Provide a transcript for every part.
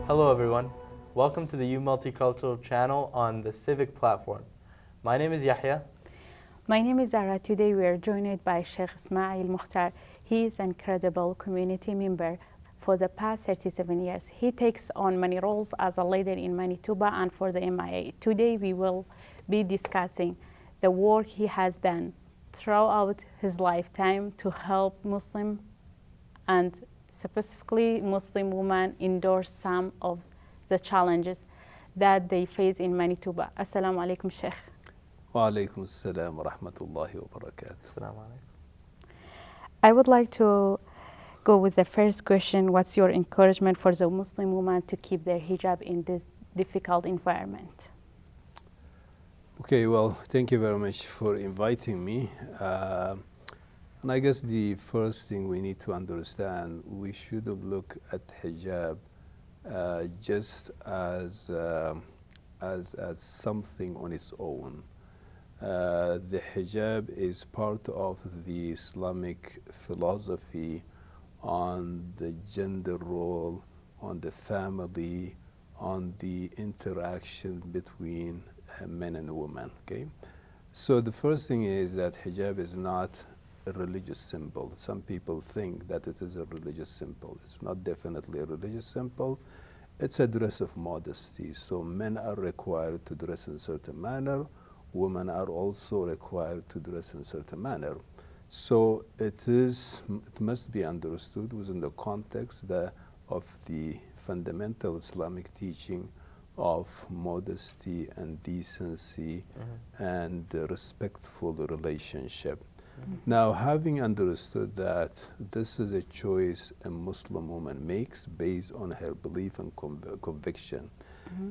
Hello everyone, welcome to the Multicultural channel on the Civic platform. My name is Yahya. My name is Zara. Today we are joined by Sheikh Ismael Mukhtar. He is an incredible community member for the past 37 years. He takes on many roles as a leader in Manitoba and for the MIA. Today we will be discussing the work he has done throughout his lifetime to help Muslim and specifically Muslim women endure some of the challenges that they face in Manitoba. Assalamu alaikum, Sheikh. Wa alaikum assalam wa rahmatullahi wa barakatuh. Assalamu alaikum. I would like to go with the first question. What's your encouragement for the Muslim woman to keep their hijab in this difficult environment? Okay, well, thank you very much for inviting me. And I guess the first thing we need to understand, we shouldn't look at hijab just as something on its own. The hijab is part of the Islamic philosophy on the gender role, on the family, on the interaction between men and women. Okay, so the first thing is that hijab is not a religious symbol. Some people think that it is a religious symbol. It's not definitely a religious symbol. It's a dress of modesty. So men are required to dress in a certain manner. Women are also required to dress in a certain manner. So it must be understood within the context of the fundamental Islamic teaching of modesty and decency and respectful relationship. Now, having understood that this is a choice a Muslim woman makes based on her belief and conviction,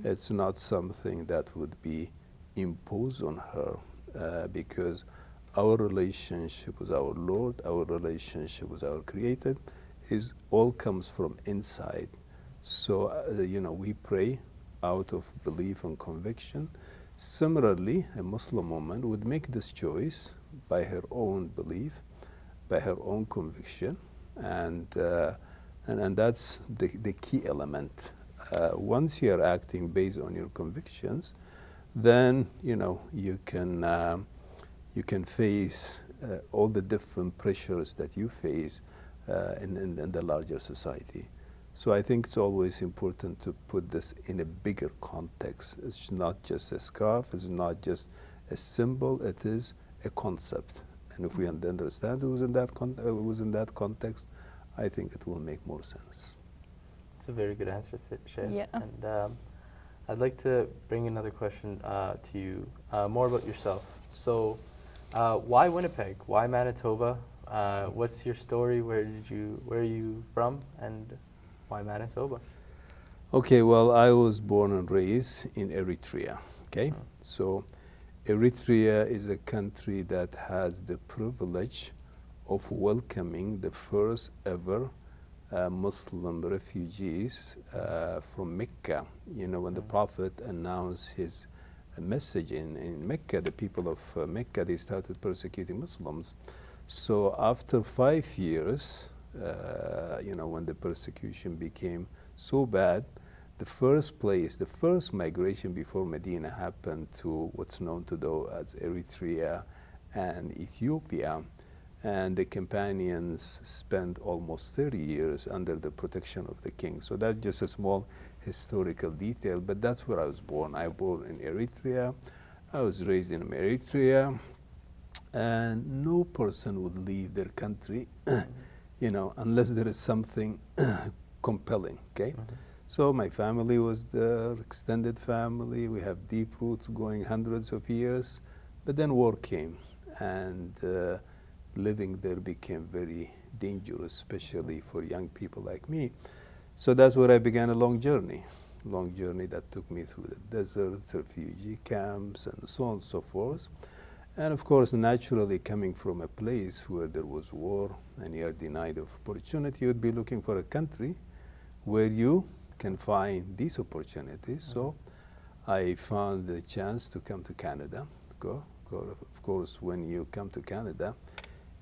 it's not something that would be imposed on her because our relationship with our Lord, our relationship with our Creator, all comes from inside. So, we pray out of belief and conviction. Similarly, a Muslim woman would make this choice by her own belief, by her own conviction, and that's the key element. Once you are acting based on your convictions, then you can face all the different pressures that you face in the larger society. So I think it's always important to put this in a bigger context. It's not just a scarf, it's not just a symbol, it is a concept. And if we understand it within that context, I think it will make more sense. It's a very good answer, Sheikh. Yeah. And I'd like to bring another question to you, more about yourself. So why Winnipeg? Why Manitoba? What's your story? Where are you from? And why Manitoba? Okay, well, I was born and raised in Eritrea. Okay, so Eritrea is a country that has the privilege of welcoming the first ever Muslim refugees from Mecca. When the Prophet announced his message in Mecca, the people of Mecca, they started persecuting Muslims. So after 5 years, when the persecution became so bad, the first migration before Medina happened to what's known today as Eritrea and Ethiopia. And the companions spent almost 30 years under the protection of the king. So that's just a small historical detail, but that's where I was born. I was born in Eritrea. I was raised in Eritrea. And no person would leave their country unless there is something compelling, okay? So my family was the extended family. We have deep roots going hundreds of years. But then war came, and living there became very dangerous, especially for young people like me. So that's where I began a long journey that took me through the deserts, refugee camps, and so on and so forth. And of course, naturally, coming from a place where there was war and you are denied of opportunity, you would be looking for a country where you can find these opportunities. So I found the chance to come to Canada. Of course, when you come to Canada,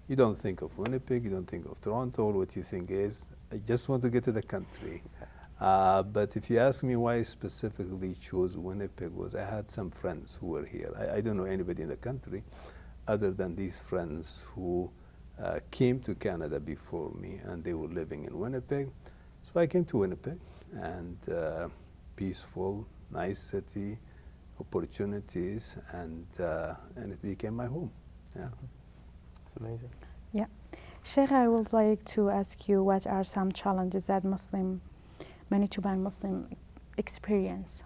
you don't think of Winnipeg, you don't think of Toronto. What you think is, I just want to get to the country. But if you ask me why I specifically chose Winnipeg, was I had some friends who were here. I don't know anybody in the country other than these friends who came to Canada before me, and they were living in Winnipeg. So I came to Winnipeg, and peaceful, nice city, opportunities, and it became my home. Yeah. It's amazing. Yeah. Sheikh, I would like to ask you, what are some challenges that Manitoban Muslim experience?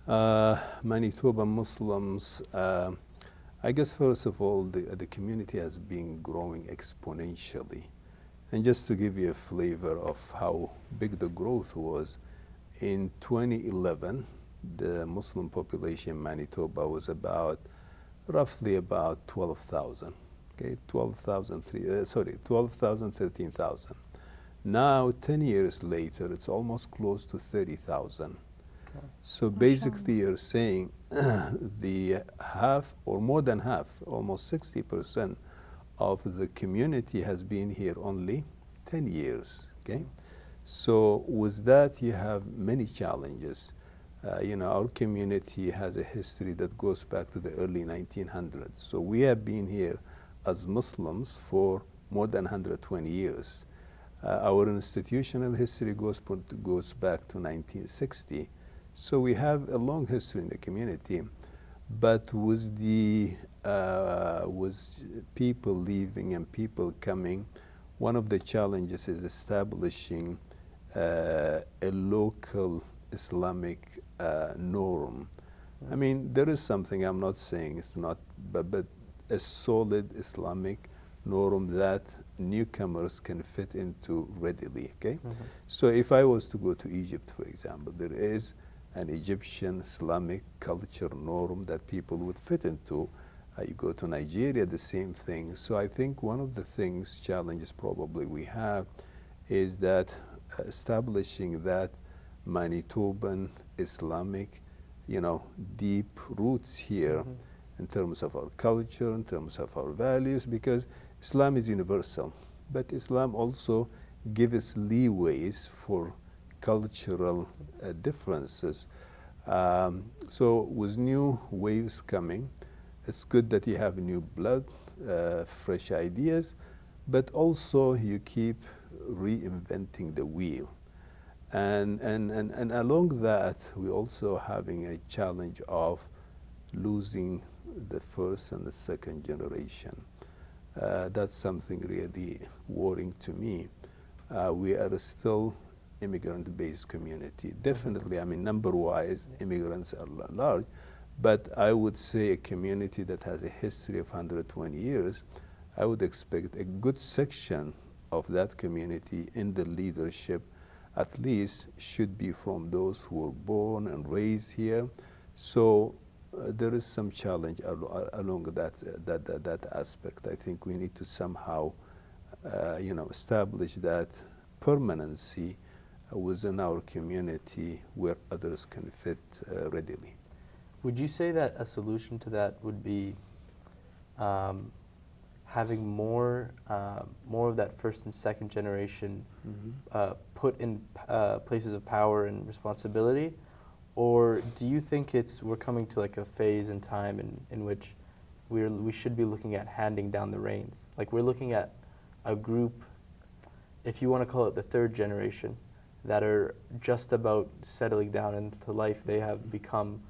Manitoba Muslims, I guess first of all, the community has been growing exponentially. And just to give you a flavor of how big the growth was, in 2011, the Muslim population in Manitoba was roughly about 12,000. Okay, 13,000. Now, 10 years later, it's almost close to 30,000. So basically, you're saying the half or more than half, almost 60% of the community has been here only 10 years. Okay, so with that, you have many challenges. Our community has a history that goes back to the early 1900s. So we have been here as Muslims for more than 120 years. Our institutional history goes back to 1960. So we have a long history in the community, but with people leaving and people coming, one of the challenges is establishing a local Islamic norm. I mean, there is something, I'm not saying it's not, but a solid Islamic norm that newcomers can fit into readily, okay? So if I was to go to Egypt, for example, there is an Egyptian Islamic culture norm that people would fit into. You go to Nigeria, the same thing. So I think one of the challenges probably we have is that establishing that Manitoban Islamic, deep roots here in terms of our culture, in terms of our values, because Islam is universal, but Islam also gives us leeways for cultural differences. So with new waves coming, it's good that you have new blood, fresh ideas, but also you keep reinventing the wheel. And along that, we're also having a challenge of losing the first and the second generation. That's something really worrying to me. We are still immigrant-based community. Definitely, I mean, number-wise, immigrants are large, but I would say a community that has a history of 120 years, I would expect a good section of that community in the leadership at least should be from those who were born and raised here. So there is some challenge along that aspect. I think we need to somehow, establish that permanency within our community where others can fit readily. Would you say that a solution to that would be having more of that first and second generation put in places of power and responsibility? Or do you think we're coming to like a phase in time in which we should be looking at handing down the reins? Like we're looking at a group, if you want to call it the third generation, that are just about settling down into life. They have become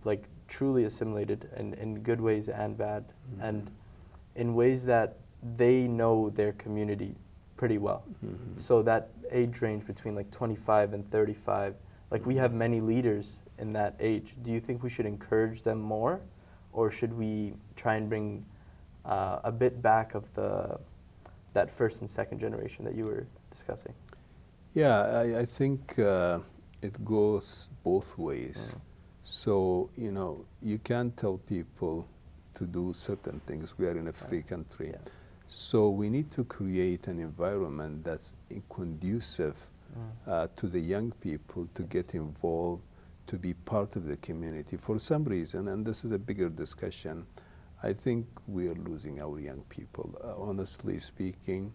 like truly assimilated in good ways and bad, and in ways that they know their community pretty well. So that age range between like 25 and 35, like we have many leaders in that age. Do you think we should encourage them more, or should we try and bring a bit back of that first and second generation that you were discussing? Yeah, I think it goes both ways. So, you can't tell people to do certain things. We are in a free country. Yeah. So we need to create an environment that's conducive to the young people to get involved, to be part of the community. For some reason, and this is a bigger discussion, I think we are losing our young people. Honestly speaking,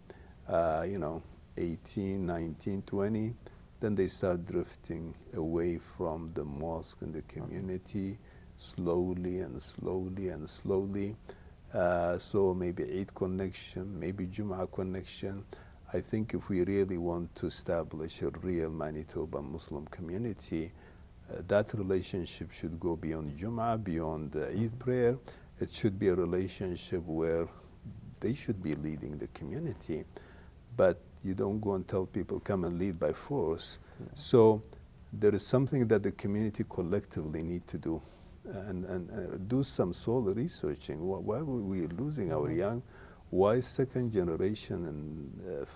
18, 19, 20, then they start drifting away from the mosque and the community slowly and slowly and slowly. So maybe Eid connection, maybe Jum'ah connection. I think if we really want to establish a real Manitoba Muslim community, that relationship should go beyond Jum'ah, beyond the Eid prayer. It should be a relationship where they should be leading the community. But you don't go and tell people, come and lead by force. Yeah. So there is something that the community collectively need to do and do some soul researching. Why are we losing our young? Why second generation and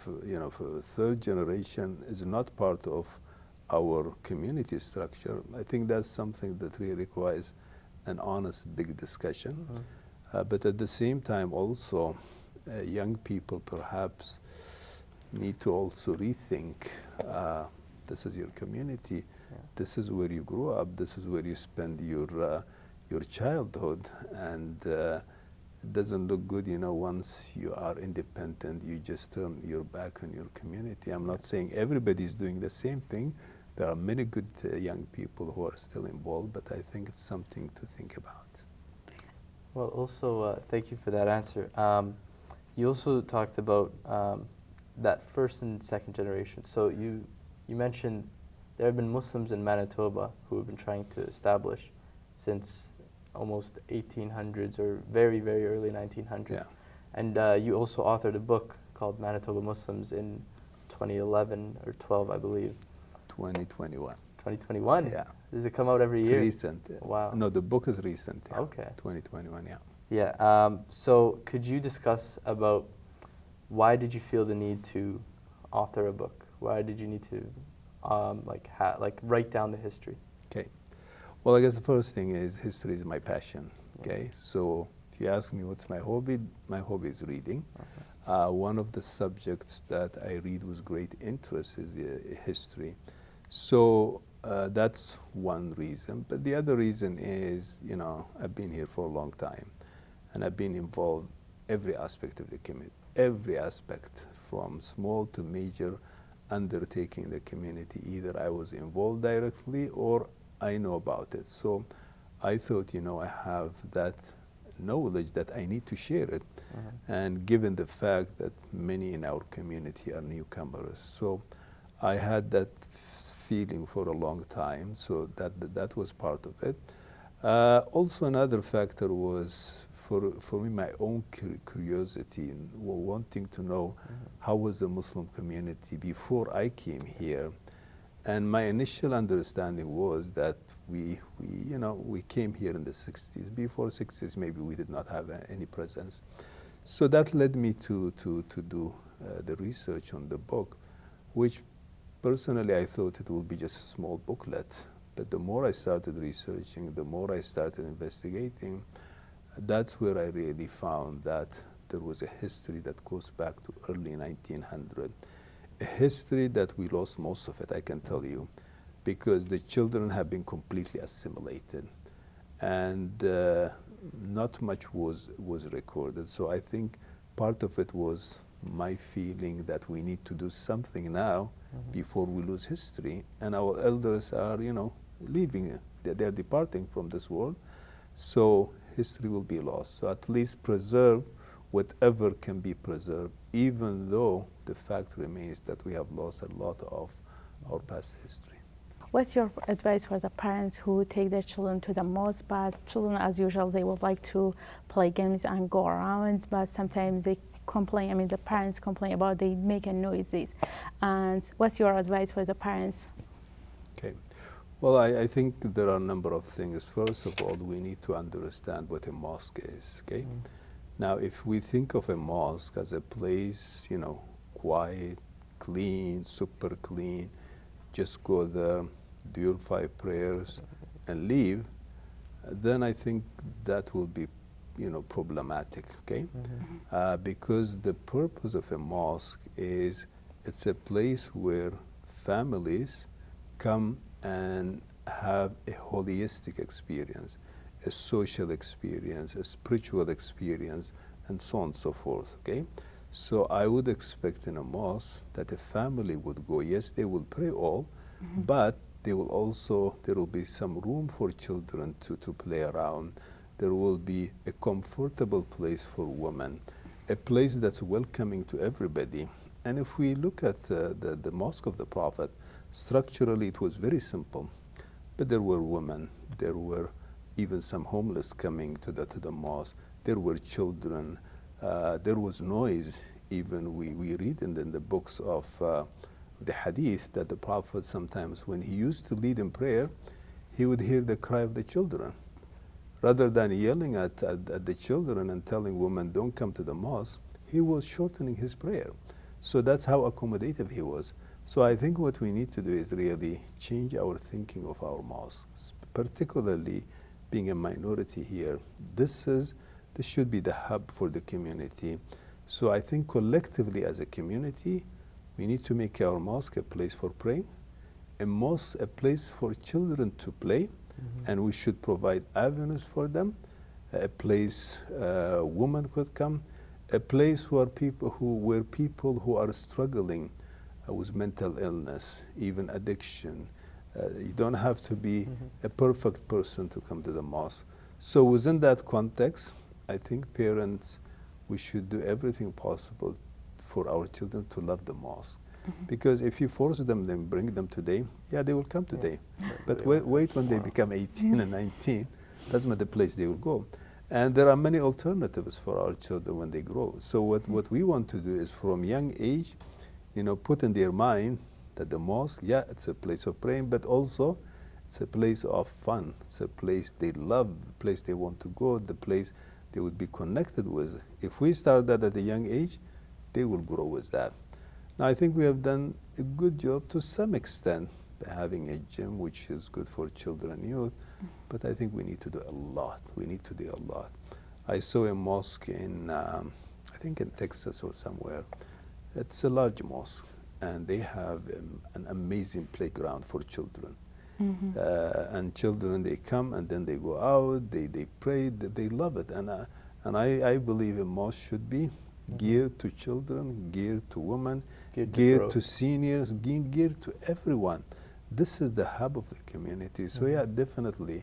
for third generation is not part of our community structure? I think that's something that really requires an honest, big discussion. But at the same time, also, young people perhaps need to also rethink, this is your community, this is where you grew up, this is where you spend your childhood, and it doesn't look good, once you are independent, you just turn your back on your community. I'm not saying everybody is doing the same thing. There are many good young people who are still involved, but I think it's something to think about. Well, also, thank you for that answer. You also talked about that first and second generation. So you mentioned there have been Muslims in Manitoba who have been trying to establish since almost 1800s or very, very early 1900s. Yeah. And you also authored a book called Manitoba Muslims in 2011 or 12, I believe. 2021. 2021? Yeah. Does it come out every year? It's recent. Wow. No, the book is recent. Yeah. Okay. 2021, yeah. Yeah. So could you discuss about why did you feel the need to author a book? Why did you need to write down the history? Okay. Well, I guess the first thing is history is my passion. Okay. So if you ask me what's my hobby is reading. Okay. One of the subjects that I read with great interest is history. So that's one reason. But the other reason is, I've been here for a long time, and I've been involved every aspect of the community, every aspect from small to major undertaking the community. Either I was involved directly or I know about it. So I thought, I have that knowledge that I need to share it. And given the fact that many in our community are newcomers, so I had that feeling for a long time, so that was part of it. Also another factor was for me my own curiosity and wanting to know how was the Muslim community before I came here. And my initial understanding was that we came here in the 60s. Before 60s, maybe we did not have any presence. So that led me to do the research on the book, which personally I thought it would be just a small booklet. But the more I started researching, the more I started investigating, that's where I really found that there was a history that goes back to early 1900. A history that we lost most of it, I can tell you, because the children have been completely assimilated and not much was recorded. So I think part of it was my feeling that we need to do something now before we lose history. And our elders are, leaving, they're departing from this world. So history will be lost. So at least preserve whatever can be preserved, even though the fact remains that we have lost a lot of our past history. What's your advice for the parents who take their children to the mosque, but children, as usual, they would like to play games and go around, but sometimes they complain, the parents complain about they make noises. And what's your advice for the parents? Okay. Well, I think there are a number of things. First of all, we need to understand what a mosque is, okay? Now, if we think of a mosque as a place, quiet, clean, super clean, just go there, do your 5 prayers and leave, then I think that will be, problematic, okay? Because the purpose of a mosque is it's a place where families come and have a holistic experience, a social experience, a spiritual experience, and so on and so forth, okay? So I would expect in a mosque that a family would go. Yes, they will pray all, but there will be some room for children to play around. There will be a comfortable place for women, a place that's welcoming to everybody. And if we look at the Mosque of the Prophet, structurally it was very simple, but there were women, there were even some homeless coming to the mosque, there were children, there was noise. Even we read in the books of the hadith that the Prophet sometimes, when he used to lead in prayer, he would hear the cry of the children. Rather than yelling at the children and telling women, don't come to the mosque, he was shortening his prayer. So that's how accommodative he was. So I think what we need to do is really change our thinking of our mosques, particularly being a minority here. This should be the hub for the community. So I think collectively as a community, we need to make our mosque a place for praying, a place for children to play, and we should provide avenues for them, a place women could come, a place where people who are struggling with mental illness, even addiction. You don't have to be a perfect person to come to the mosque. So within that context, I think parents, we should do everything possible for our children to love the mosque. Because if you force them, then bring them today, yeah, they will come today. But wait when they become 18 and 19, that's not the place they will go. And there are many alternatives for our children when they grow. So what we want to do is from young age, put in their mind that the mosque, yeah, it's a place of praying, but also it's a place of fun. It's a place they love, the place they want to go, the place they would be connected with. If we start that at a young age, they will grow with that. Now, I think we have done a good job to some extent by having a gym, which is good for children and youth, but I think we need to do a lot. We need to do a lot. I saw a mosque in, I think in Texas or somewhere. It's a large mosque, and they have an amazing playground for children. And children, they come and then they go out, they pray, they love it. And I believe a mosque should be geared to children, geared to women, geared to seniors, geared to everyone. This is the hub of the community. So yeah, definitely,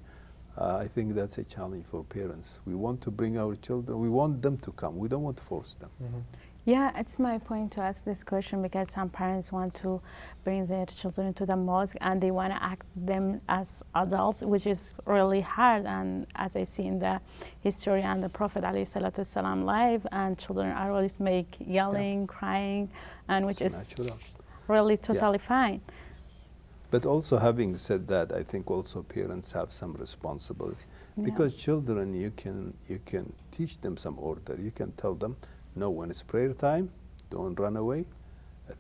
I think that's a challenge for parents. We want to bring our children, we want them to come, we don't want to force them. Yeah, it's my point to ask this question because some parents want to bring their children to the mosque and they want to act them as adults, which is really hard. And as I see in the history and the Prophet ﷺ life, and children are always yelling, crying, and which is natural. Really totally fine. But also, having said that, I think also parents have some responsibility because children, you can teach them some order. You can tell them, no, when it's prayer time, don't run away,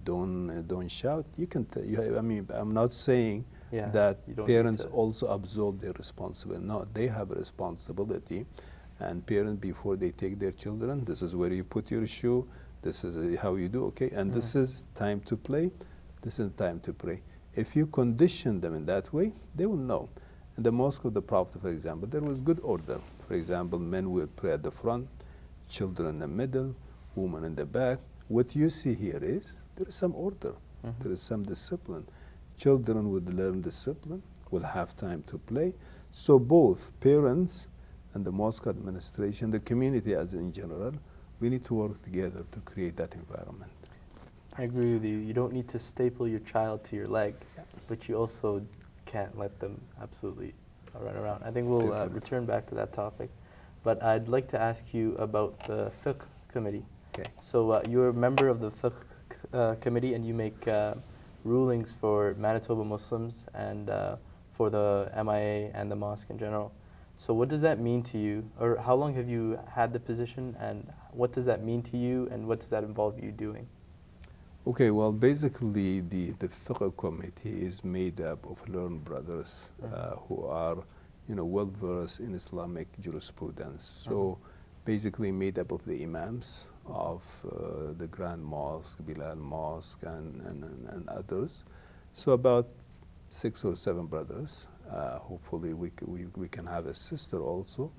don't shout. You can. I mean, I'm not saying that parents also absorb their responsibility. No, they have a responsibility, and parents, before they take their children, this is where you put your shoe. This is how you do. Okay, and this is time to play. This is time to pray. If you condition them in that way, they will know. In the Mosque of the Prophet, for example, there was good order. For example, men will pray at the front, children in the middle, women in the back. What you see here is there is some order. There is some discipline. Children would learn discipline, will have time to play. So both parents and the mosque administration, the community as in general, we need to work together to create that environment. I agree with you. You don't need to staple your child to your leg, but you also can't let them absolutely run around. I think we'll return back to that topic. But I'd like to ask you about the fiqh committee. Okay. So you're a member of the fiqh committee, and you make rulings for Manitoba Muslims and for the MIA and the mosque in general. So what does that mean to you? Or how long have you had the position, and what does that mean to you, and what does that involve you doing? Okay, well, basically the fiqh committee is made up of learned brothers who are well-versed in Islamic jurisprudence. So basically made up of the imams of the Grand Mosque, Bilal Mosque, and others. So about 6 or 7 brothers. Hopefully we can have a sister also.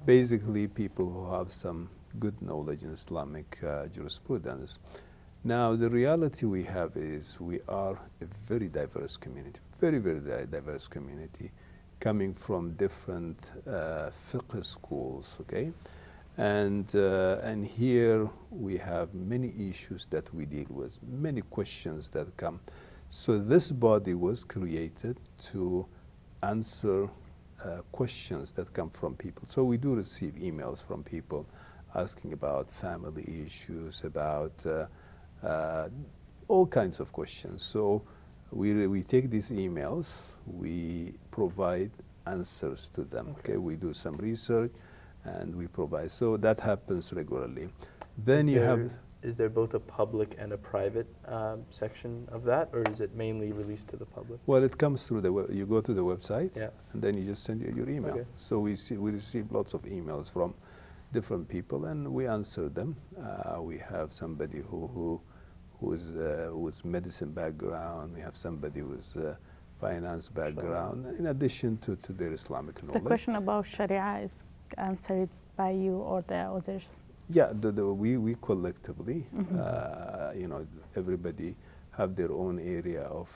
Basically people who have some good knowledge in Islamic jurisprudence. Now, the reality we have is we are a very diverse community, very, very diverse community, coming from different fiqh schools, okay? And here we have many issues that we deal with, many questions that come. So this body was created to answer questions that come from people. So we do receive emails from people asking about family issues, about all kinds of questions. So we take these emails, we provide answers to them. Okay, we do some research and we provide. So that happens regularly. Then Is there both a public and a private section of that, or is it mainly released to the public? Well, it comes through you go to the website, yeah, and then you just send your email. Okay. So we receive lots of emails from different people, and we answer them. We have somebody who's medicine background. We have somebody who's finance background, in addition to their Islamic knowledge. The question about Sharia is answered by you or the others? Yeah, we collectively, everybody have their own area of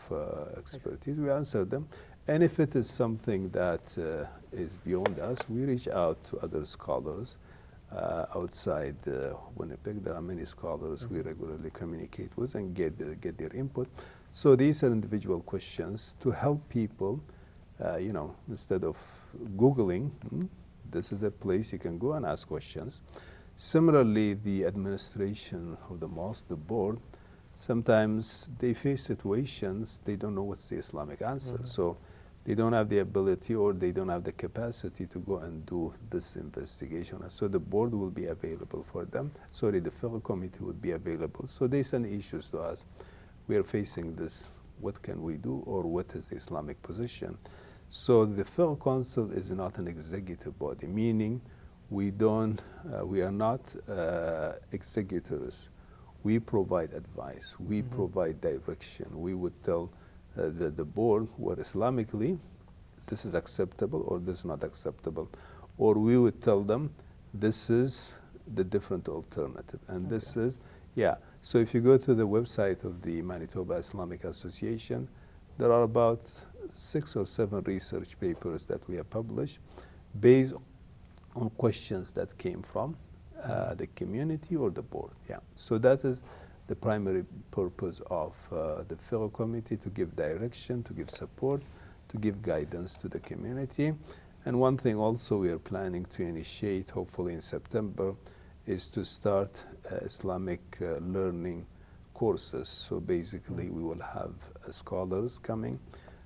expertise. We answer them. And if it is something that is beyond us, we reach out to other scholars outside Winnipeg. There are many scholars we regularly communicate with and get their input. So these are individual questions to help people, instead of Googling, this is a place you can go and ask questions. Similarly, the administration of the mosque, the board, sometimes they face situations, they don't know what's the Islamic answer. So they don't have the ability or they don't have the capacity to go and do this investigation. So the board will be available for them. Sorry, the fiqh committee would be available. So they send issues to us. We are facing this, what can we do, or what is the Islamic position? So the fiqh council is not an executive body, meaning we are not executors. We provide advice, we provide direction. We would tell the board what Islamically, this is acceptable or this is not acceptable. Or we would tell them, this is the different alternative. And this is, so if you go to the website of the Manitoba Islamic Association, there are about 6 or 7 research papers that we have published based on questions that came from the community or the board. So that is the primary purpose of the fiqh committee, to give direction, to give support, to give guidance to the community. And one thing also we are planning to initiate, hopefully in September, is to start Islamic learning courses. So basically we will have scholars coming,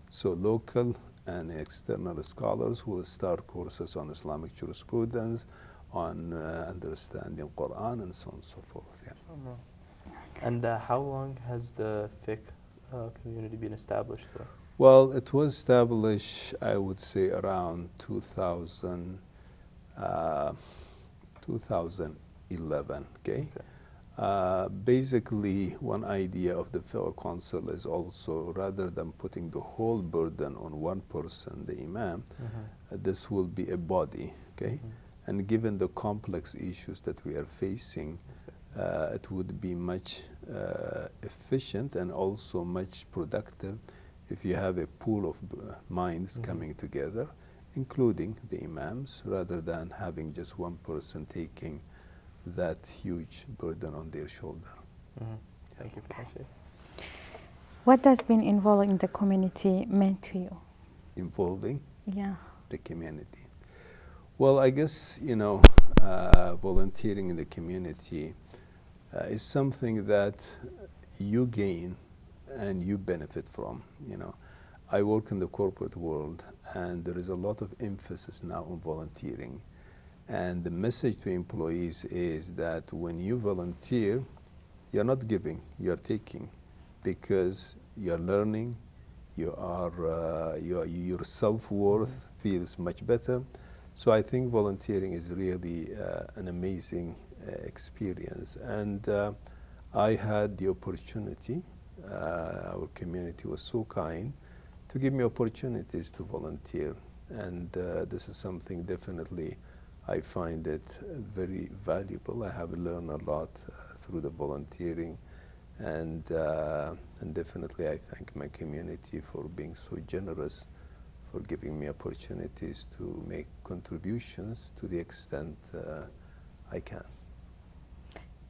so local and external scholars who will start courses on Islamic jurisprudence, on understanding Quran, and so on and so forth. And how long has the fiqh community been established for? Well, it was established, I would say, around 2011. Okay. Basically, one idea of the fiqh council is also, rather than putting the whole burden on one person, the imam, this will be a body. Okay. And given the complex issues that we are facing, it would be much efficient and also much productive if you have a pool of minds coming together, including the imams, rather than having just one person taking that huge burden on their shoulder. Thank you for that, Sheikh. What has been involved in the community meant to you? Involving the community. Well, I guess, volunteering in the community is something that you gain and you benefit from. I work in the corporate world, and there is a lot of emphasis now on volunteering. And the message to employees is that when you volunteer, you're not giving, you're taking, because you're learning, your self-worth feels much better. So I think volunteering is really an amazing experience. And I had the opportunity, our community was so kind to give me opportunities to volunteer. And this is something definitely I find it very valuable. I have learned a lot through the volunteering, and definitely I thank my community for being so generous, for giving me opportunities to make contributions to the extent I can.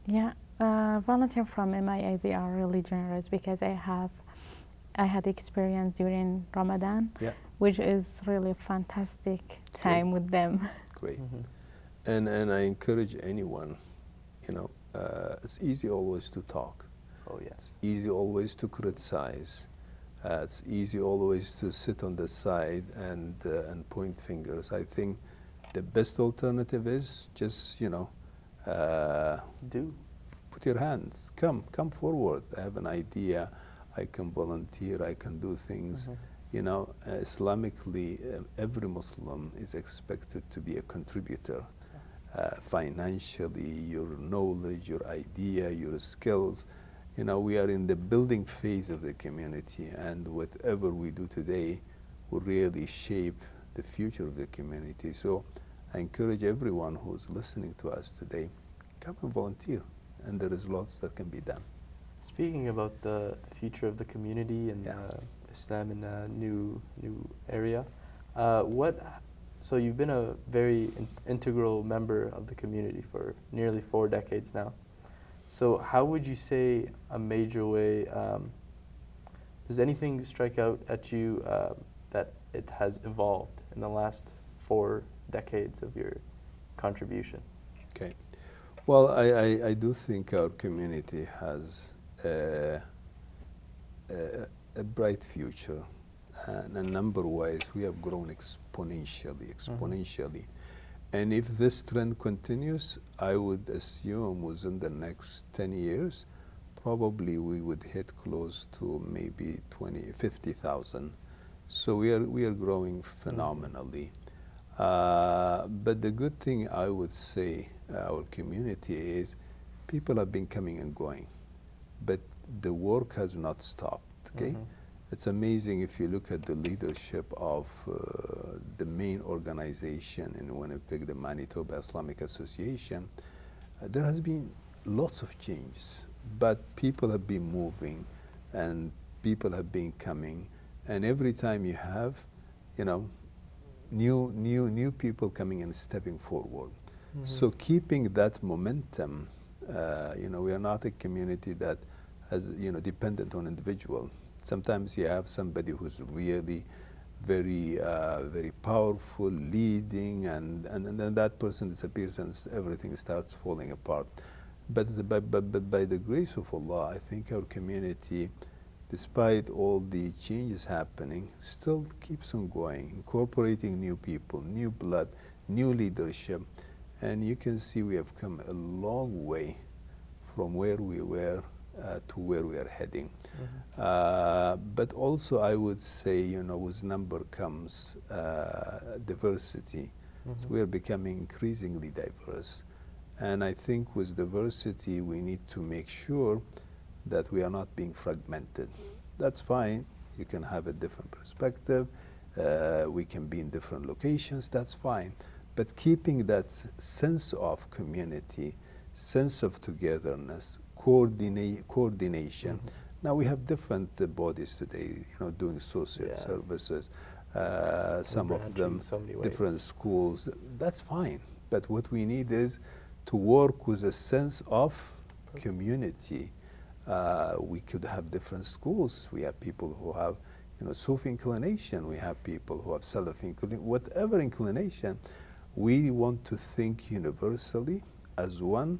Yeah, volunteer from MIA, they are really generous because I had experience during Ramadan, Yeah. which is really a fantastic time with them. Great. And I encourage anyone, it's easy always to talk. Oh, yes. It's easy always to criticize. It's easy always to sit on the side and point fingers. I think the best alternative is just, Do. put your hands, come forward. I have an idea, I can volunteer, I can do things. Islamically, every Muslim is expected to be a contributor, financially, your knowledge, your idea, your skills. We are in the building phase of the community, and whatever we do today will really shape the future of the community. So I encourage everyone who's listening to us today, come and volunteer, and there is lots that can be done. Speaking about the future of the community and Islam in a new area, so you've been a very integral member of the community for nearly 4 decades now. So how would you say a major way, does anything strike out at you that it has evolved in the last 4 decades of your contribution? Okay. Well, I do think our community has a bright future. In a number of ways, we have grown exponentially. And if this trend continues, I would assume within the next 10 years, probably we would hit close to maybe 50,000. So we are growing phenomenally. But the good thing I would say our community is people have been coming and going, but the work has not stopped. Okay. It's amazing if you look at the leadership of the main organization in Winnipeg, the Manitoba Islamic Association. There has been lots of changes, but people have been moving and people have been coming, and every time you have, new people coming and stepping forward. So keeping that momentum, we are not a community that has, dependent on individual. Sometimes you have somebody who's really very, very powerful, leading, and then that person disappears and everything starts falling apart. But by the grace of Allah, I think our community, despite all the changes happening, still keeps on going, incorporating new people, new blood, new leadership. And you can see we have come a long way from where we were to where we are heading. But also I would say, with number comes diversity. So we are becoming increasingly diverse. And I think with diversity, we need to make sure that we are not being fragmented. That's fine. You can have a different perspective. We can be in different locations. That's fine. But keeping that sense of community, sense of togetherness, coordination. Now we have different bodies today, doing social services, some of them different schools. That's fine. But what we need is to work with a sense of community. We could have different schools. We have people who have, Sufi inclination. We have people who have Salafi inclination. Whatever inclination, we want to think universally as one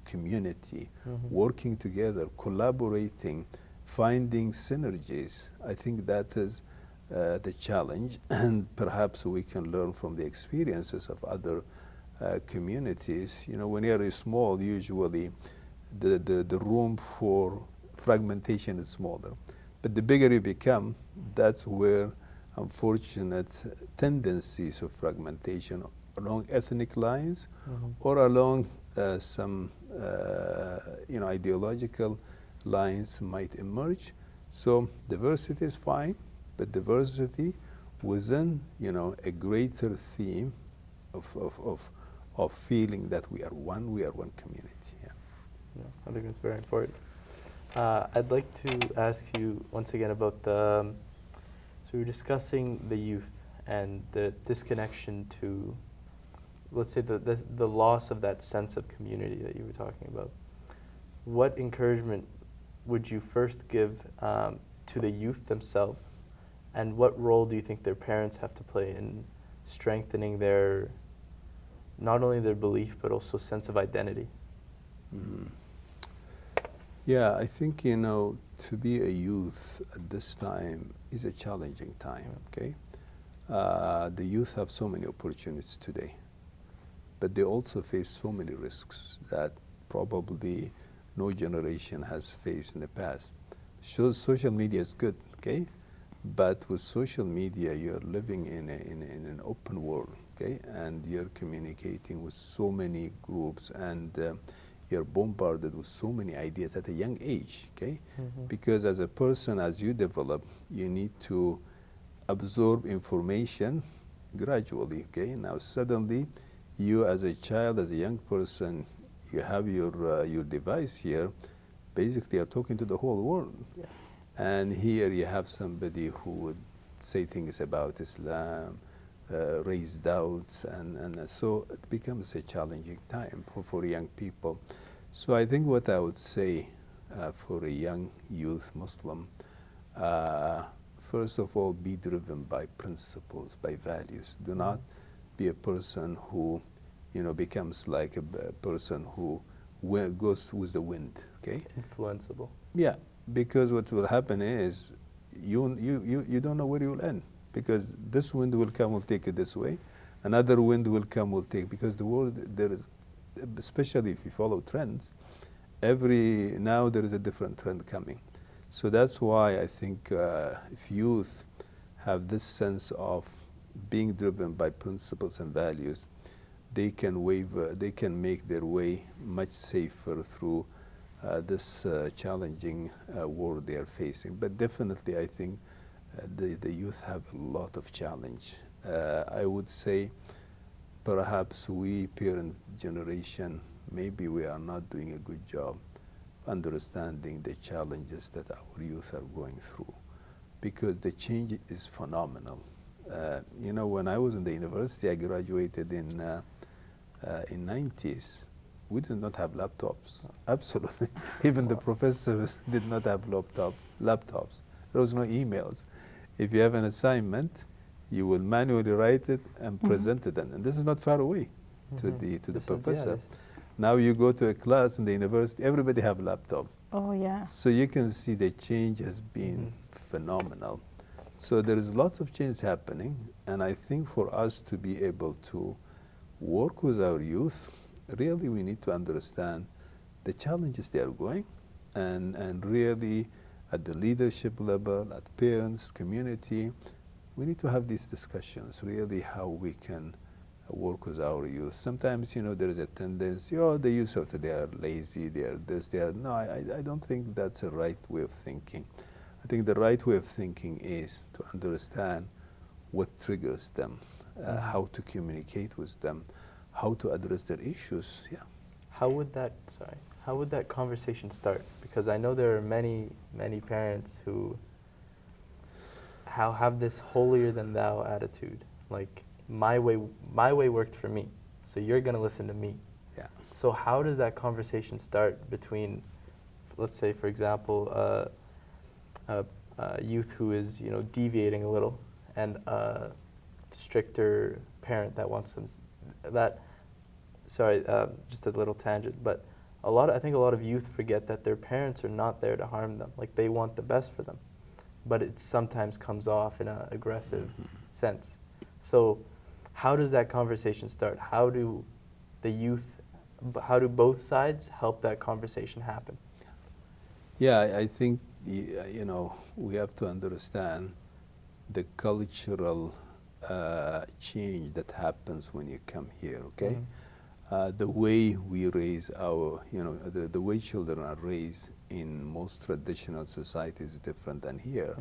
community, working together, collaborating, finding synergies. I think that is the challenge, and perhaps we can learn from the experiences of other communities. When you're small, usually the room for fragmentation is smaller. But the bigger you become, that's where unfortunate tendencies of fragmentation along ethnic lines or along some ideological lines might emerge. So diversity is fine, but diversity within a greater theme of of feeling that we are one community. Yeah. Yeah, I think that's very important. I'd like to ask you once again about the, so we're discussing the youth and the disconnection to, let's say, the loss of that sense of community that you were talking about. What encouragement would you first give to the youth themselves, and what role do you think their parents have to play in strengthening their, not only their belief, but also sense of identity? Mm. Yeah, I think, you know, to be a youth at this time is a challenging time, okay? The youth have so many opportunities today, but they also face so many risks that probably no generation has faced in the past. Social media is good, okay? But with social media, you're living in an open world, okay? And you're communicating with so many groups, and you're bombarded with so many ideas at a young age, okay? Mm-hmm. Because as a person, as you develop, you need to absorb information gradually, okay? Now suddenly, you as a child, as a young person, you have your device here, basically you're talking to the whole world. Yeah. And here you have somebody who would say things about Islam, raise doubts, and so it becomes a challenging time for young people. So I think what I would say for a young youth Muslim, first of all, be driven by principles, by values. Do not be a person who, you know, becomes like a person who goes with the wind, okay? Influenceable. Yeah, because what will happen is you don't know where you will end, because this wind will come, will take it this way. Another wind will come, will take, because the world, there is, especially if you follow trends, now there is a different trend coming. So that's why I think if youth have this sense of being driven by principles and values, they can make their way much safer through this challenging world they are facing. But definitely, I think the youth have a lot of challenge. I would say perhaps we parent generation, maybe we are not doing a good job understanding the challenges that our youth are going through, because the change is phenomenal. You know, when I was in the university, I graduated in 90s. We did not have laptops, absolutely. Even the professors did not have laptops. There was no emails. If you have an assignment, you will manually write it and present it. And this is not far away to the professor. Now you go to a class in the university, everybody have a laptop. Oh, yeah. So you can see the change has been phenomenal. So there is lots of change happening. And I think for us to be able to work with our youth, really we need to understand the challenges they are going, and really at the leadership level, at parents, community, we need to have these discussions, really how we can work with our youth. Sometimes, you know, there is a tendency, oh, the youth of today are lazy, they are this, they are, no, I don't think that's a right way of thinking. I think the right way of thinking is to understand what triggers them, how to communicate with them, how to address their issues. Yeah. How would that conversation start? Because I know there are many parents who have this holier than thou attitude, like my way worked for me, so you're gonna listen to me. Yeah. So how does that conversation start between, let's say, for example, a youth who is, you know, deviating a little, and a stricter parent that wants them, just a little tangent, but I think a lot of youth forget that their parents are not there to harm them. Like, they want the best for them, but it sometimes comes off in an aggressive sense. So how does that conversation start? How do both sides help that conversation happen? Yeah, I think, you know, we have to understand the cultural change that happens when you come here, okay? The way we raise our, you know, the way children are raised in most traditional societies is different than here.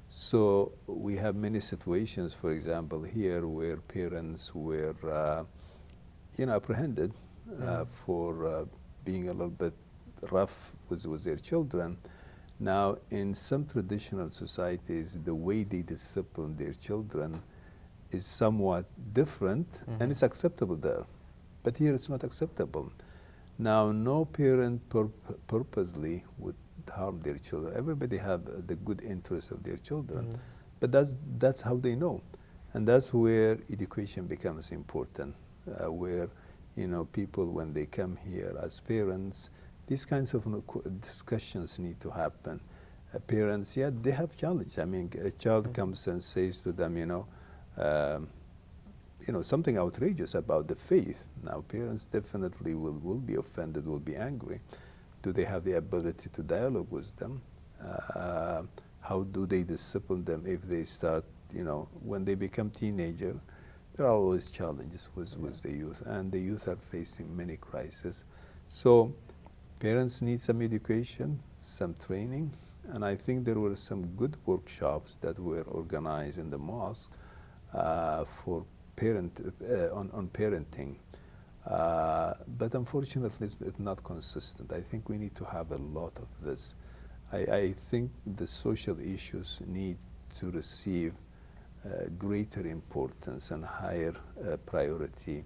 So we have many situations, for example, here where parents were, apprehended for being a little bit rough with their children. Now, in some traditional societies, the way they discipline their children is somewhat different, and it's acceptable there. But here it's not acceptable. Now, no parent purposely would harm their children. Everybody have the good interest of their children, but that's how they know. And that's where education becomes important, where people, when they come here as parents, these kinds of discussions need to happen. Parents, they have challenge. I mean, a child comes and says to them, something outrageous about the faith. Now, parents definitely will be offended, will be angry. Do they have the ability to dialogue with them? How do they discipline them if they start, when they become teenager? There are always challenges with the youth, and the youth are facing many crises. So parents need some education, some training, and I think there were some good workshops that were organized in the mosque for on parenting. But unfortunately, it's not consistent. I think we need to have a lot of this. I think the social issues need to receive greater importance and higher priority.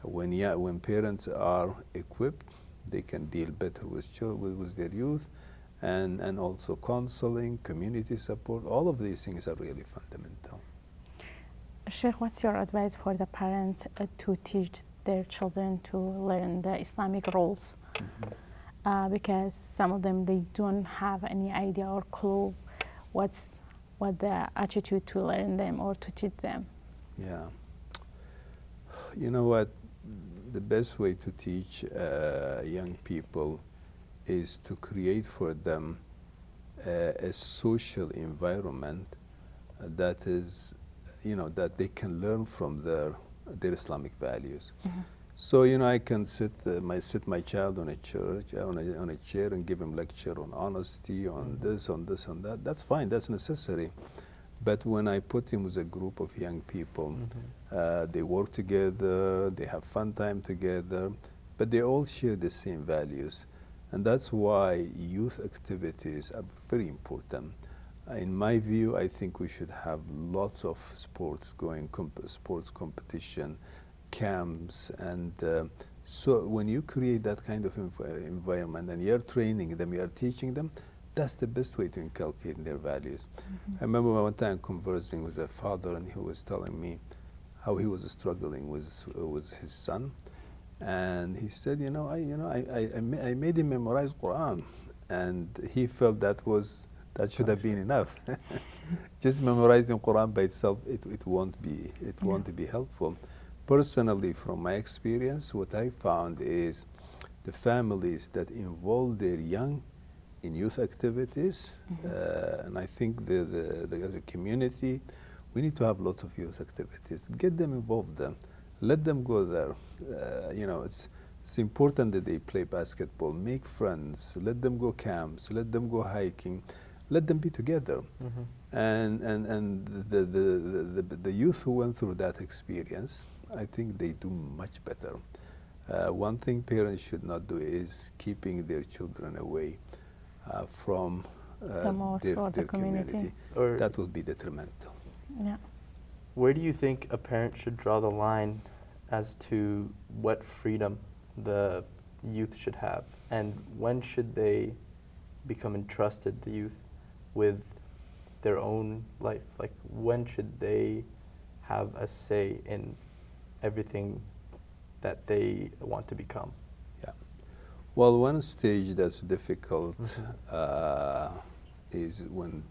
When parents are equipped, they can deal better with their youth, and also counseling, community support. All of these things are really fundamental. Sheikh, what's your advice for the parents to teach their children to learn the Islamic rules? Because some of them, they don't have any idea or clue what the attitude to learn them or to teach them. Yeah. You know what? The best way to teach young people is to create for them a social environment that is, that they can learn from their Islamic values. So, I can sit my child on a chair and give him lecture on honesty, on this, on that. That's fine. That's necessary. But when I put him with a group of young people, they work together, they have fun time together, but they all share the same values. And that's why youth activities are very important. In my view, I think we should have lots of sports going, sports competition, camps, and so when you create that kind of environment and you're training them, you're teaching them, that's the best way to inculcate their values. I remember one time conversing with a father, and he was telling me how he was struggling with his son, and he said, I made him memorize Quran, and he felt that should have been enough. Just memorizing Quran by itself, it won't be helpful. Personally, from my experience, what I found is the families that involve their young in youth activities, and I think as a community, we need to have lots of youth activities. Get them involved then. Let them go there. It's important that they play basketball, make friends, let them go camps, let them go hiking, let them be together. And the youth who went through that experience, I think they do much better. One thing parents should not do is keeping their children away from their community. That will be detrimental. Yeah. Where do you think a parent should draw the line as to what freedom the youth should have, and when should they become entrusted, the youth, with their own life? Like, when should they have a say in everything that they want to become? Yeah. Well, one stage that's difficult is when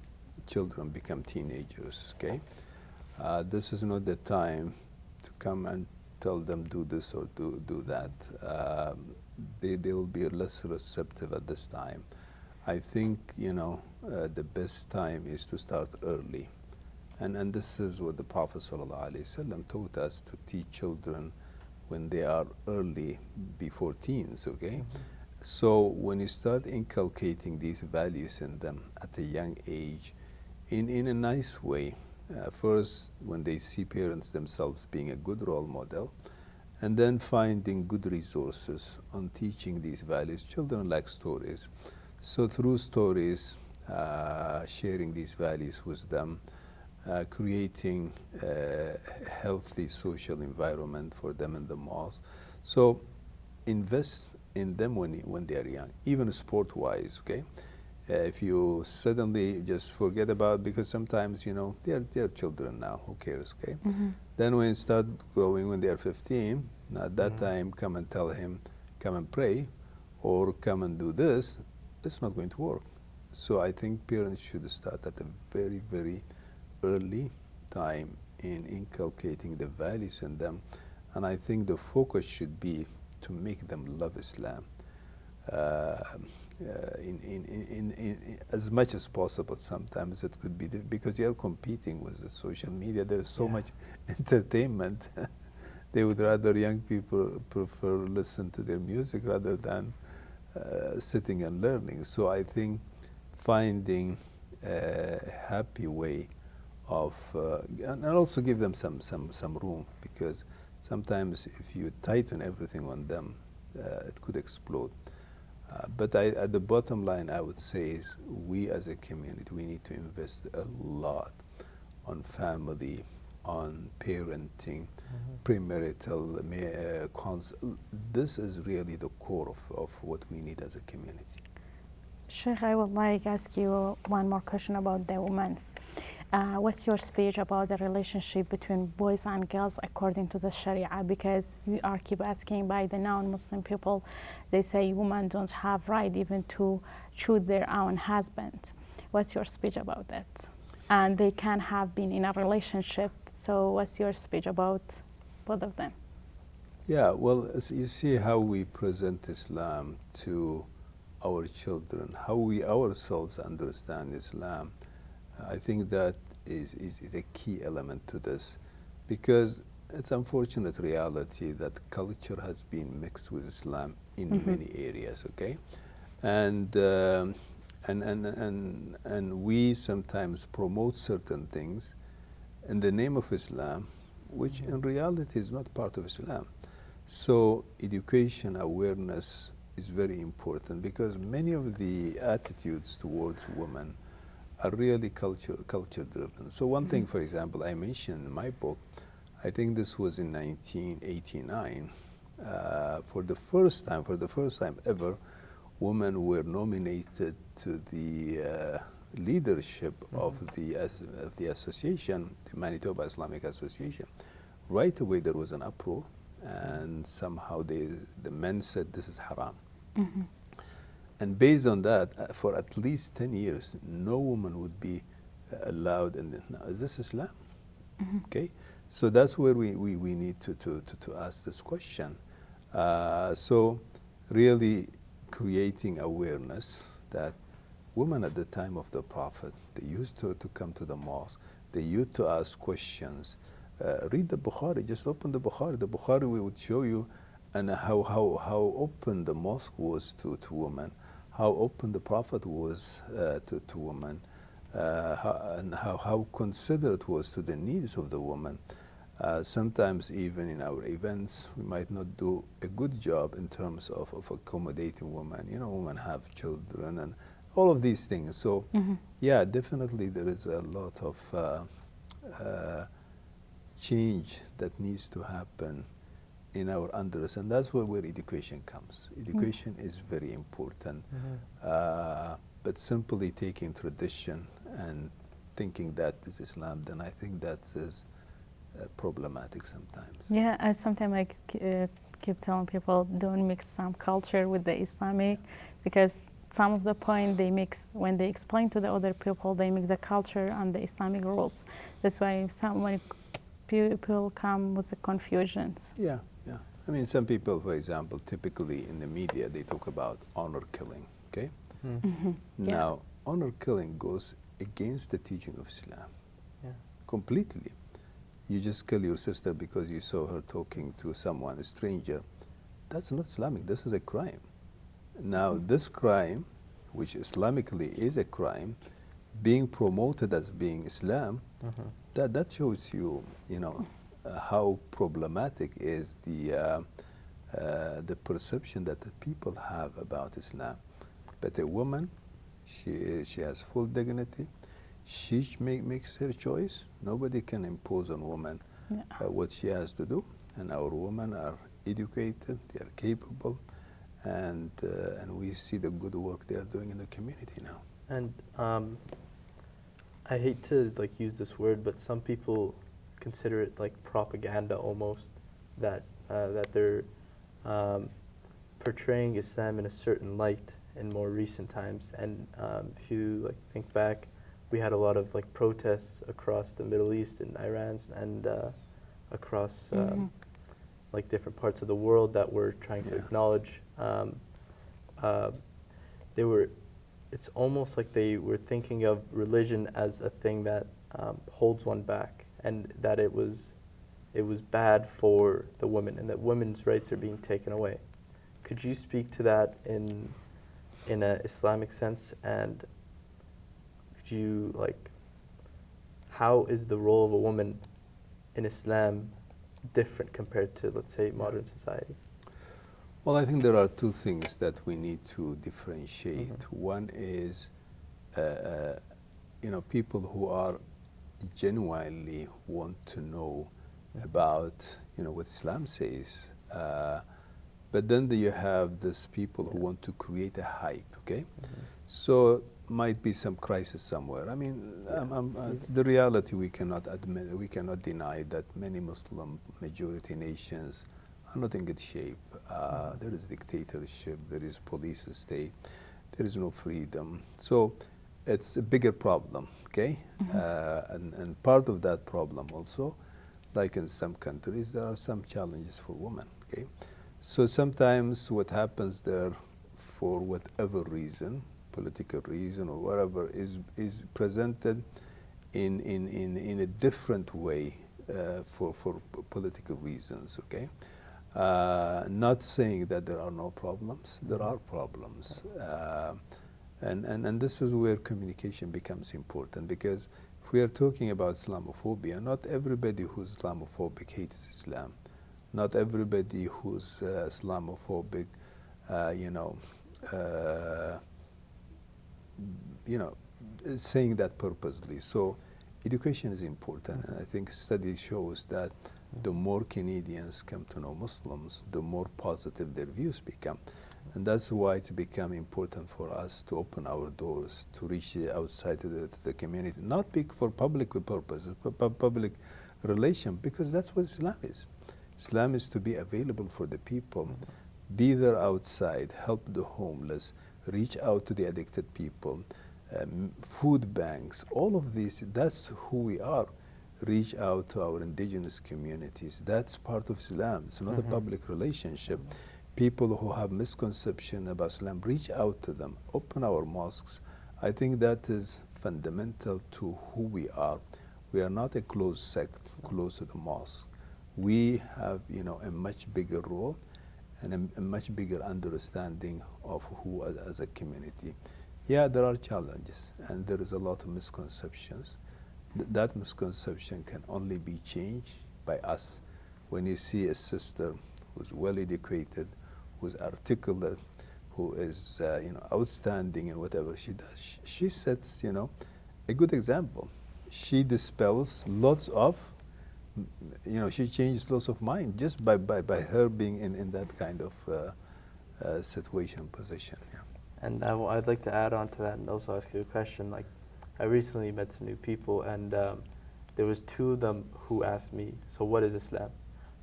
children become teenagers, okay? This is not the time to come and tell them do this or do that. They will be less receptive at this time. I think, the best time is to start early. And this is what the Prophet ﷺ taught us, to teach children when they are early, before teens, okay? So when you start inculcating these values in them at a young age, in a nice way, first when they see parents themselves being a good role model, and then finding good resources on teaching these values. Children like stories. So through stories, sharing these values with them, creating a healthy social environment for them in the mosque. So invest in them when they are young, even sport-wise, okay? If you suddenly just forget about, because sometimes, you know, they're children now, who cares, okay? Then when you start growing, when they are 15, at that time, come and tell him, come and pray, or come and do this, it's not going to work. So I think parents should start at a very, very early time in inculcating the values in them. And I think the focus should be to make them love Islam in as much as possible. Sometimes it could be because you're competing with the social media. There's so much entertainment. They would rather, young people prefer listen to their music rather than sitting and learning. So I think finding a happy way of, and also give them some room, because sometimes if you tighten everything on them, it could explode. But at the bottom line, I would say is we as a community, we need to invest a lot on family, on parenting, premarital, this is really the core of what we need as a community. Sheikh, I would like to ask you one more question about the women's. What's your speech about the relationship between boys and girls according to the Sharia? Because we are keep asking by the non-Muslim people, they say women don't have right even to choose their own husband. What's your speech about that? And they can have been in a relationship. So what's your speech about both of them? Yeah, well, you see how we present Islam to our children, how we ourselves understand Islam. I think that is a key element to this, because it's unfortunate reality that culture has been mixed with Islam in many areas, okay? And we sometimes promote certain things in the name of Islam, which in reality is not part of Islam. So education, awareness is very important, because many of the attitudes towards women are really culture driven. So one thing, for example, I mentioned in my book, I think this was in 1989, for the first time ever, women were nominated to the leadership of the association, the Manitoba Islamic Association. Right away there was an uproar, and somehow the men said this is haram. And based on that, for at least 10 years, no woman would be allowed in. Is this Islam? Okay, so that's where we need to ask this question. So really creating awareness that women at the time of the Prophet, they used to come to the mosque, they used to ask questions. Read the Bukhari, just open the Bukhari. The Bukhari would show you and how open the mosque was to women, how open the Prophet was to women, and how considerate was to the needs of the woman. Sometimes even in our events, we might not do a good job in terms of accommodating women. You know, women have children and all of these things. So yeah, definitely there is a lot of change that needs to happen in our understanding, and that's where education comes. Education is very important, but simply taking tradition and thinking that is Islam, then I think that is problematic sometimes. Yeah, sometimes I keep telling people don't mix some culture with the Islamic, because some of the point they mix, when they explain to the other people, they mix the culture and the Islamic rules. That's why when people come with the confusions. Yeah. I mean, some people, for example, typically in the media, they talk about honor killing, okay? Now, honor killing goes against the teaching of Islam, completely. You just kill your sister because you saw her talking to someone, a stranger. That's not Islamic, this is a crime. Now, this crime, which Islamically is a crime, being promoted as being Islam, that shows you, you know, how problematic is the perception that the people have about Islam. But a woman, she has full dignity. She makes her choice. Nobody can impose on woman what she has to do. And our women are educated, they are capable, and we see the good work they are doing in the community now. And I hate to like use this word, but some people consider it like propaganda almost, that that they're portraying Islam in a certain light in more recent times. And if you like think back, we had a lot of like protests across the Middle East and Iran and across like different parts of the world that were trying to acknowledge. It's almost like they were thinking of religion as a thing that holds one back, and that it was bad for the women, and that women's rights are being taken away. Could you speak to that in an Islamic sense, and could you like, how is the role of a woman in Islam different compared to, let's say, modern society? Well, I think there are two things that we need to differentiate. One is, people who are genuinely want to know about, what Islam says. But then you have these people who want to create a hype, okay? So might be some crisis somewhere. I mean, the reality we cannot admit, we cannot deny that many Muslim majority nations are not in good shape. There is dictatorship, there is police state, there is no freedom. So it's a bigger problem, okay? And part of that problem also, like in some countries, there are some challenges for women, okay? So sometimes what happens there, for whatever reason, political reason or whatever, is presented in a different way for political reasons, okay? Not saying that there are no problems, there are problems. And this is where communication becomes important, because if we are talking about Islamophobia, not everybody who's Islamophobic hates Islam. Not everybody who's Islamophobic, is saying that purposely. So education is important, and I think study shows that the more Canadians come to know Muslims, the more positive their views become. And that's why it's become important for us to open our doors, to reach outside of the community, not for public purposes, but public relation, because that's what Islam is. Islam is to be available for the people, be there outside, help the homeless, reach out to the addicted people, food banks, all of these, that's who we are. Reach out to our indigenous communities. That's part of Islam. It's not a public relationship. People who have misconception about Islam, reach out to them, open our mosques. I think that is fundamental to who we are. We are not a closed sect close to the mosque. We have, a much bigger role and a much bigger understanding of who as a community. Yeah, there are challenges and there is a lot of misconceptions. That misconception can only be changed by us. When you see a sister who's well educated, who's articulate, who is outstanding in whatever she does, she sets a good example. She dispels lots of, she changes lots of mind just by her being in that kind of situation, position. Yeah. And I'd like to add on to that and also ask you a question. Like, I recently met some new people, and there was two of them who asked me, so what is Islam?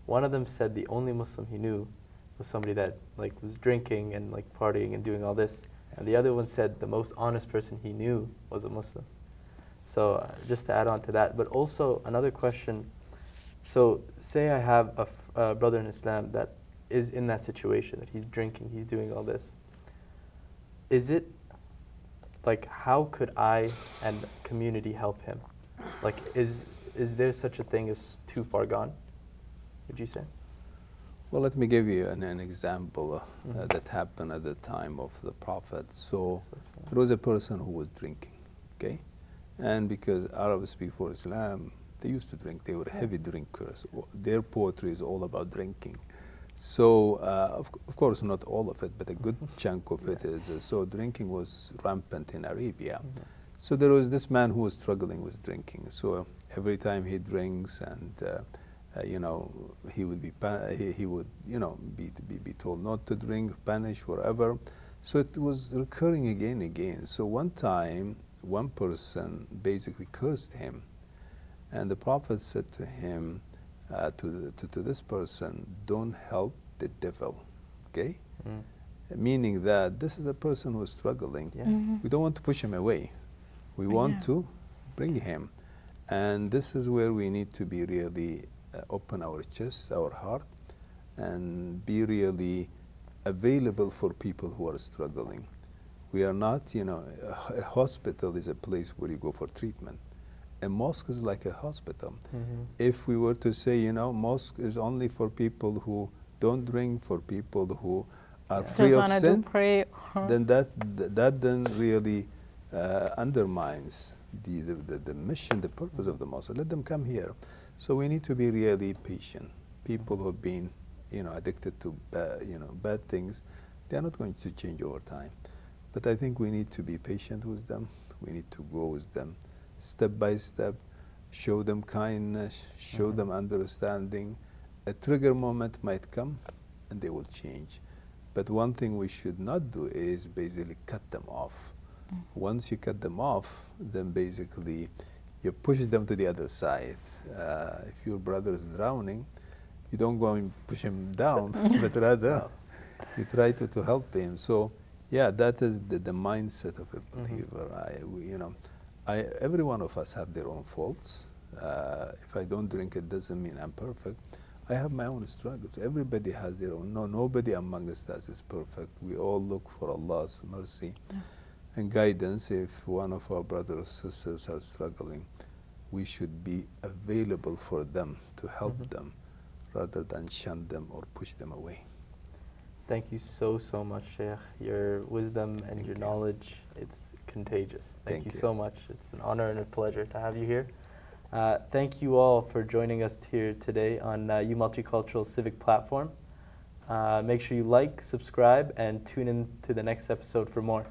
One of them said the only Muslim he knew was somebody that was drinking and partying and doing all this. And the other one said the most honest person he knew was a Muslim. So just to add on to that, but also another question. So say I have a brother in Islam that is in that situation, that he's drinking, he's doing all this. Is it, how could I and community help him? Is there such a thing as too far gone, would you say? Well, let me give you an example that happened at the time of the Prophet. So there was a person who was drinking, okay? And because Arabs before Islam, They used to drink. They were heavy drinkers. Their poetry is all about drinking. So, of course, not all of it, but a good chunk of it is. So drinking was rampant in Arabia. So there was this man who was struggling with drinking. So every time he drinks, and you know, he would be be told not to drink, punished, whatever. So it was recurring again and again. So one time, one person basically cursed him, and the Prophet said to him, to this person, don't help the devil, okay? Meaning that this is a person who is struggling. We don't want to push him away. We want to bring him. And this is where we need to be really open our chest, our heart, and be really available for people who are struggling. We are not, you know, a hospital is a place where you go for treatment. A mosque is like a hospital. If we were to say, you know, mosque is only for people who don't drink, for people who are free of sin, then that then really undermines the mission, the purpose of the mosque. Let them come here. So we need to be really patient. People who have been, you know, addicted to bad things, they are not going to change over time. But I think we need to be patient with them. We need to go with them step by step, show them kindness, show them understanding. A trigger moment might come and they will change. But one thing we should not do is basically cut them off. Once you cut them off, then basically you push them to the other side. If your brother is drowning, you don't go and push him down, but rather you try to help him. So yeah, that is the mindset of a believer. Every one of us have their own faults. If I don't drink, it doesn't mean I'm perfect. I have my own struggles. Everybody has their own. Nobody among us is perfect. We all look for Allah's mercy and guidance. If one of our brothers or sisters are struggling, we should be available for them to help them rather than shun them or push them away. Thank you so much, Sheikh. Your wisdom and your knowledge, it's contagious. Thank you so much. It's an honor and a pleasure to have you here. Thank you all for joining us here today on Multicultural Civic Platform. Make sure you like, subscribe, and tune in to the next episode for more.